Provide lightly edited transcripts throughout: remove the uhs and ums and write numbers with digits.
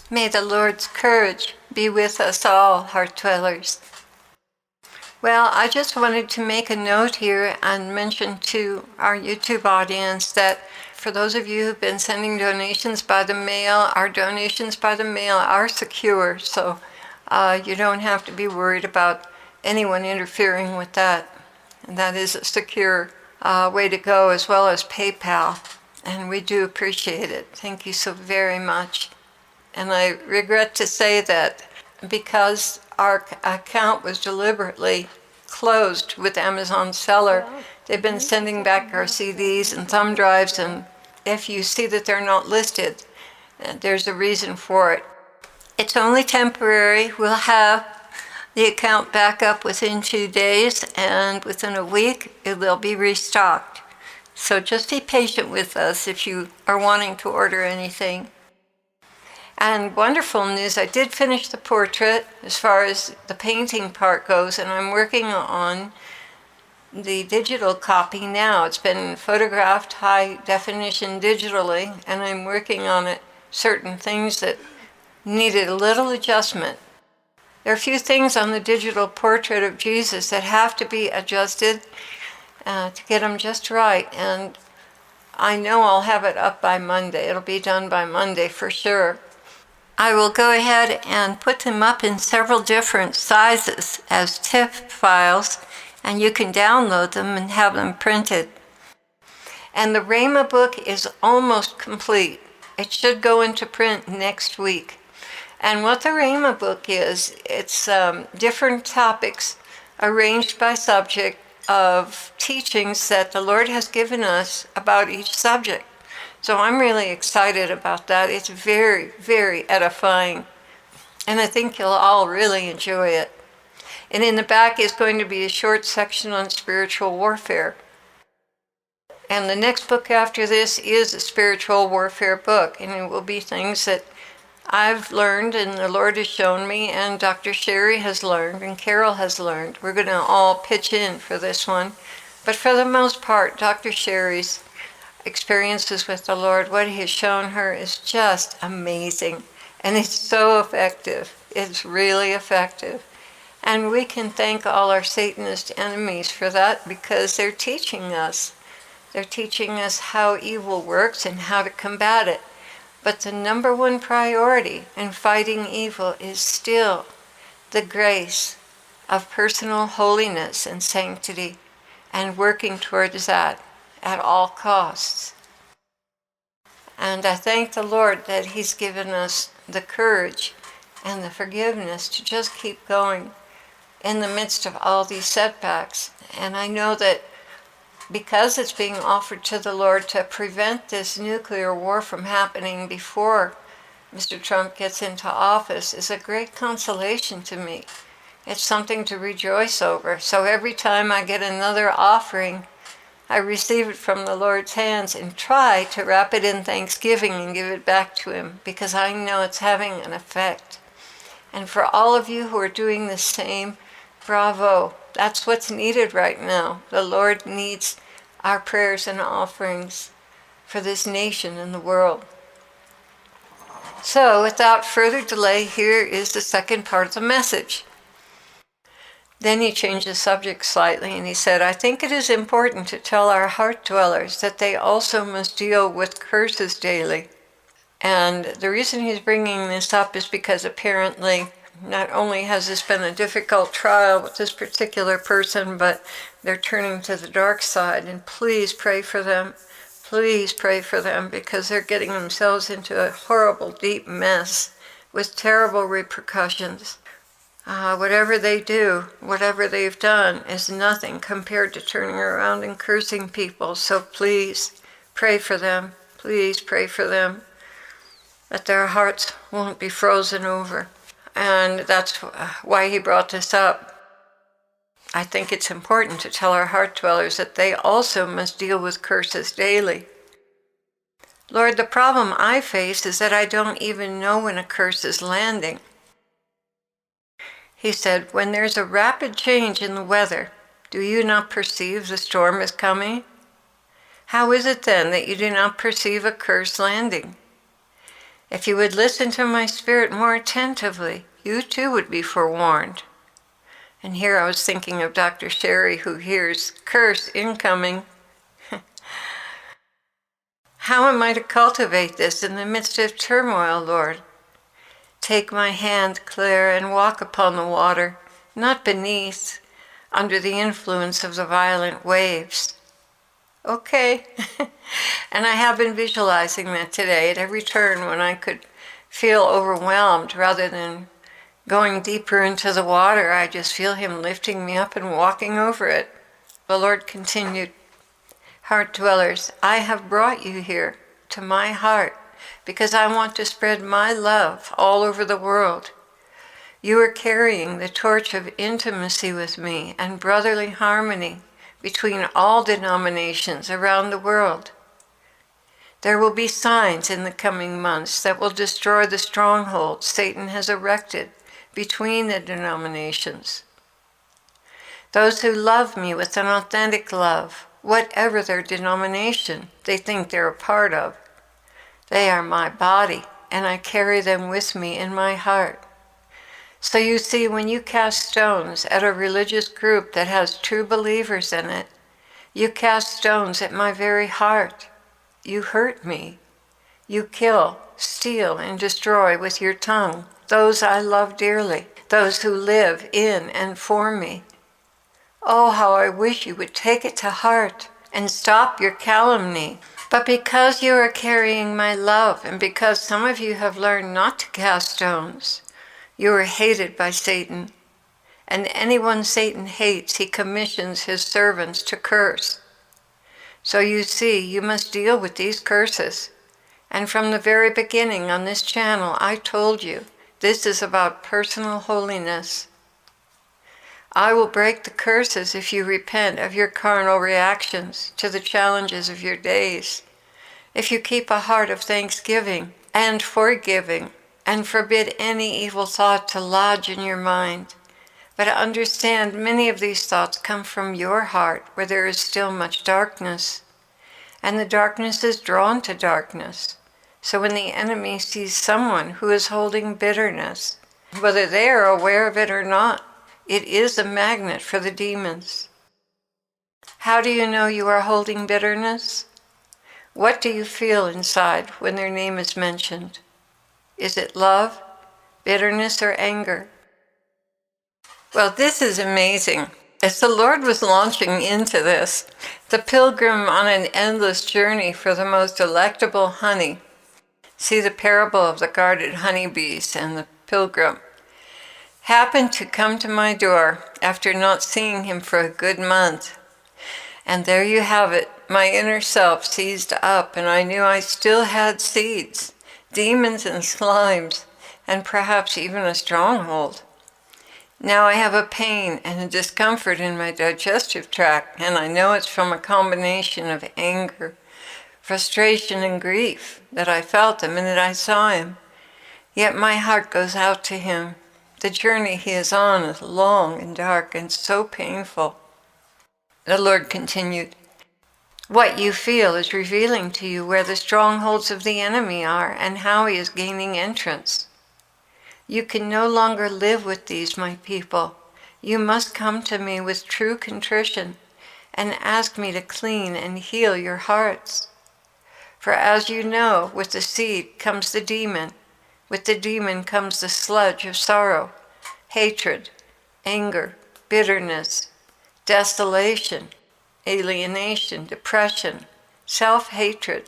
May the Lord's courage be with us all, heart dwellers. Well, I just wanted to make a note here and mention to our YouTube audience that for those of you who've been sending donations by the mail, our donations by the mail are secure, so you don't have to be worried about anyone interfering with that. And that is a secure way to go, as well as PayPal, and we do appreciate it. Thank you so very much. And I regret to say that because our account was deliberately closed with Amazon seller, they've been sending back our CDs and thumb drives, and if you see that they're not listed, there's a reason for it. It's only temporary. We'll have the account back up within 2 days, and within a week it will be restocked. So just be patient with us if you are wanting to order anything. And wonderful news, I did finish the portrait as far as the painting part goes, and I'm working on the digital copy now. It's been photographed high definition digitally, and I'm working on it, certain things that needed a little adjustment. There are a few things on the digital portrait of Jesus that have to be adjusted to get them just right, and I know I'll have it up by Monday. It'll be done by Monday for sure. I will go ahead and put them up in several different sizes as TIFF files, and you can download them and have them printed. And the Rhema book is almost complete. It should go into print next week. And what the Rhema book is, it's different topics arranged by subject of teachings that the Lord has given us about each subject. So I'm really excited about that. It's very, very edifying. And I think you'll all really enjoy it. And in the back is going to be a short section on spiritual warfare. And the next book after this is a spiritual warfare book. And it will be things that I've learned and the Lord has shown me, and Dr. Sherry has learned, and Carol has learned. We're going to all pitch in for this one. But for the most part, Dr. Sherry's experiences with the Lord, what he has shown her is just amazing. And it's so effective. It's really effective. And we can thank all our Satanist enemies for that, because they're teaching us. They're teaching us how evil works and how to combat it. But the number one priority in fighting evil is still the grace of personal holiness and sanctity, and working towards that at all costs. And I thank the Lord that he's given us the courage and the forgiveness to just keep going in the midst of all these setbacks. And I know that because it's being offered to the Lord to prevent this nuclear war from happening before Mr. Trump gets into office is a great consolation to me. It's something to rejoice over. So every time I get another offering, I receive it from the Lord's hands and try to wrap it in thanksgiving and give it back to him, because I know it's having an effect. And for all of you who are doing the same, bravo. That's what's needed right now. The Lord needs our prayers and offerings for this nation and the world. So without further delay, here is the second part of the message. Then he changed the subject slightly, and he said, I think it is important to tell our heart dwellers that they also must deal with curses daily. And the reason he's bringing this up is because apparently not only has this been a difficult trial with this particular person, but they're turning to the dark side. And please pray for them. Please pray for them, because they're getting themselves into a horrible, deep mess with terrible repercussions. Whatever they do, whatever they've done, is nothing compared to turning around and cursing people. So please pray for them. Please pray for them, that their hearts won't be frozen over. And that's why he brought this up. I think it's important to tell our heart dwellers that they also must deal with curses daily. Lord, the problem I face is that I don't even know when a curse is landing. He said, when there's a rapid change in the weather, do you not perceive the storm is coming? How is it then that you do not perceive a curse landing? If you would listen to my spirit more attentively, you too would be forewarned. And here I was thinking of Dr. Sherry, who hears curse incoming. How am I to cultivate this in the midst of turmoil, Lord? Take my hand, Clare, and walk upon the water, not beneath, under the influence of the violent waves. Okay. And I have been visualizing that today at every turn when I could feel overwhelmed rather than going deeper into the water. I just feel him lifting me up and walking over it. The Lord continued, heart dwellers, I have brought you here to my heart because I want to spread my love all over the world. You are carrying the torch of intimacy with me and brotherly harmony between all denominations around the world. There will be signs in the coming months that will destroy the strongholds Satan has erected between the denominations. Those who love me with an authentic love, whatever their denomination they think they're a part of, they are my body, and I carry them with me in my heart. So you see, when you cast stones at a religious group that has true believers in it, you cast stones at my very heart. You hurt me. You kill, steal, and destroy with your tongue those I love dearly, those who live in and for me. Oh, how I wish you would take it to heart and stop your calumny. But because you are carrying my love, and because some of you have learned not to cast stones, you are hated by Satan. And anyone Satan hates, he commissions his servants to curse. So you see, you must deal with these curses. And from the very beginning on this channel, I told you, this is about personal holiness. I will break the curses if you repent of your carnal reactions to the challenges of your days. If you keep a heart of thanksgiving and forgiving, and forbid any evil thought to lodge in your mind. But understand, many of these thoughts come from your heart, where there is still much darkness. And the darkness is drawn to darkness. So when the enemy sees someone who is holding bitterness, whether they are aware of it or not, it is a magnet for the demons. How do you know you are holding bitterness? What do you feel inside when their name is mentioned? Is it love, bitterness, or anger? Well, this is amazing. As the Lord was launching into this, the pilgrim on an endless journey for the most delectable honey. See the parable of the guarded honeybees and the pilgrim. Happened to come to my door after not seeing him for a good month. And there you have it, my inner self seized up, and I knew I still had seeds. Demons and slimes, and perhaps even a stronghold. Now I have a pain and a discomfort in my digestive tract, and I know it's from a combination of anger, frustration, and grief that I felt the minute I saw him. Yet my heart goes out to him. The journey he is on is long and dark and so painful. The Lord continued, what you feel is revealing to you where the strongholds of the enemy are and how he is gaining entrance. You can no longer live with these, my people. You must come to me with true contrition and ask me to clean and heal your hearts. For as you know, with the seed comes the demon. With the demon comes the sludge of sorrow, hatred, anger, bitterness, desolation, alienation, depression, self-hatred,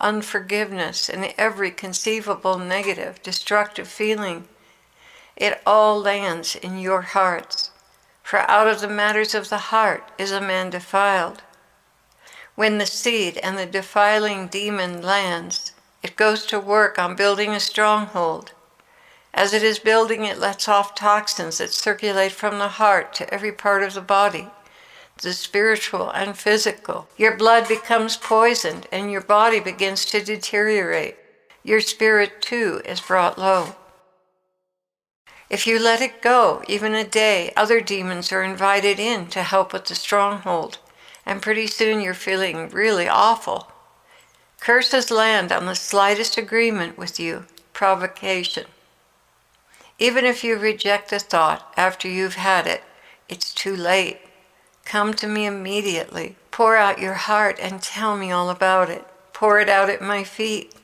unforgiveness, and every conceivable negative, destructive feeling. It all lands in your hearts, for out of the matters of the heart is a man defiled. When the seed and the defiling demon lands, it goes to work on building a stronghold. As it is building, it lets off toxins that circulate from the heart to every part of the body, the spiritual and physical. Your blood becomes poisoned and your body begins to deteriorate. Your spirit too is brought low. If you let it go, even a day, other demons are invited in to help with the stronghold, and pretty soon you're feeling really awful. Curses land on the slightest agreement with you, provocation. Even if you reject the thought after you've had it, it's too late. Come to me immediately. Pour out your heart and tell me all about it. Pour it out at my feet,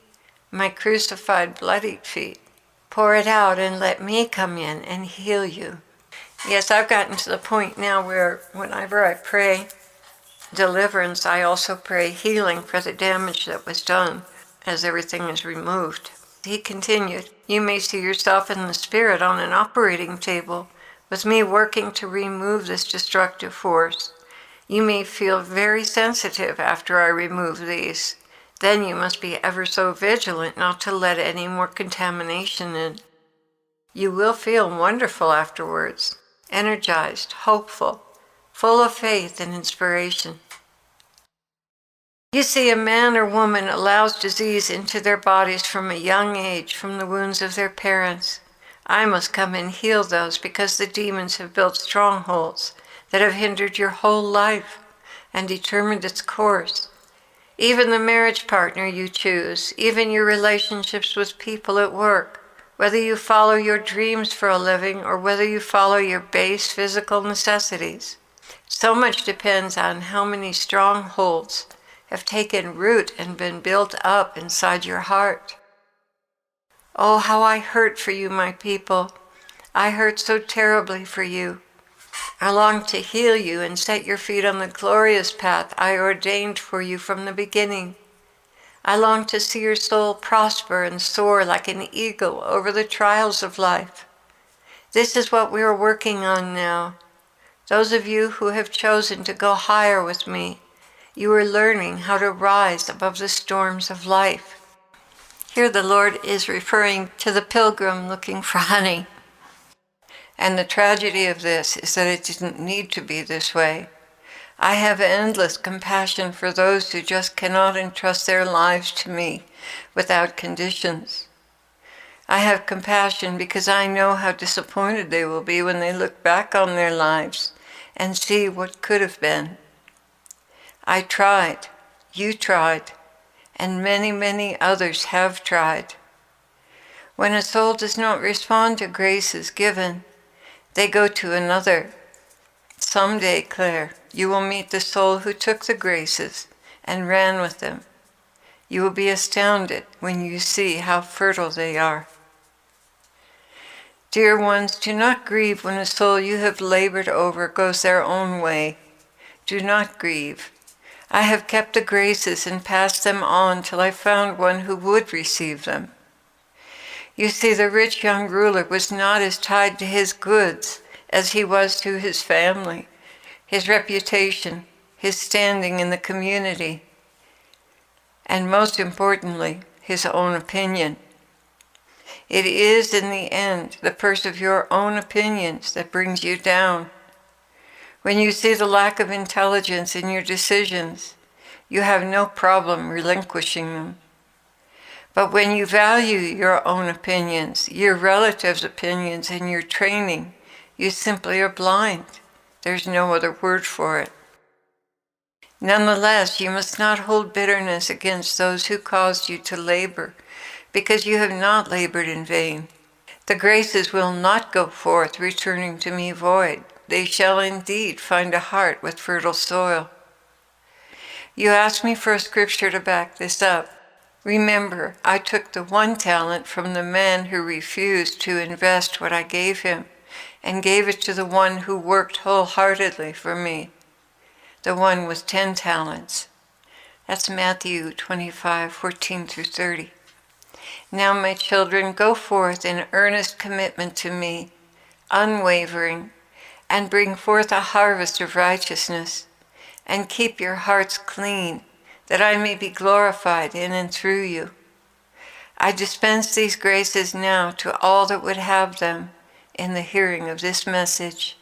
my crucified, bloodied feet. Pour it out and let me come in and heal you. Yes, I've gotten to the point now where whenever I pray deliverance, I also pray healing for the damage that was done as everything is removed. He continued, you may see yourself in the spirit on an operating table with me working to remove this destructive force. You may feel very sensitive after I remove these. Then you must be ever so vigilant not to let any more contamination in. You will feel wonderful afterwards, energized, hopeful, full of faith and inspiration. You see, a man or woman allows disease into their bodies from a young age, from the wounds of their parents. I must come and heal those because the demons have built strongholds that have hindered your whole life and determined its course. Even the marriage partner you choose, even your relationships with people at work, whether you follow your dreams for a living or whether you follow your base physical necessities. So much depends on how many strongholds have taken root and been built up inside your heart. Oh, how I hurt for you, my people. I hurt so terribly for you. I long to heal you and set your feet on the glorious path I ordained for you from the beginning. I long to see your soul prosper and soar like an eagle over the trials of life. This is what we are working on now. Those of you who have chosen to go higher with me, you are learning how to rise above the storms of life. Here the Lord is referring to the pilgrim looking for honey. And the tragedy of this is that it didn't need to be this way. I have endless compassion for those who just cannot entrust their lives to me without conditions. I have compassion because I know how disappointed they will be when they look back on their lives and see what could have been. I tried, you tried, and many, many others have tried. When a soul does not respond to graces given, they go to another. Someday, Clare, you will meet the soul who took the graces and ran with them. You will be astounded when you see how fertile they are. Dear ones, do not grieve when a soul you have labored over goes their own way. Do not grieve. I have kept the graces and passed them on till I found one who would receive them. You see, the rich young ruler was not as tied to his goods as he was to his family, his reputation, his standing in the community, and most importantly, his own opinion. It is, in the end, the purse of your own opinions that brings you down. When you see the lack of intelligence in your decisions, you have no problem relinquishing them. But when you value your own opinions, your relatives' opinions, and your training, you simply are blind. There's no other word for it. Nonetheless, you must not hold bitterness against those who caused you to labor, because you have not labored in vain. The graces will not go forth returning to me void. They shall indeed find a heart with fertile soil. You asked me for a scripture to back this up. Remember, I took the 1 talent from the man who refused to invest what I gave him, and gave it to the one who worked wholeheartedly for me, the one with 10 talents. That's Matthew 25:14-30. Now, my children, go forth in earnest commitment to me, unwavering, and bring forth a harvest of righteousness, and keep your hearts clean, that I may be glorified in and through you. I dispense these graces now to all that would have them in the hearing of this message.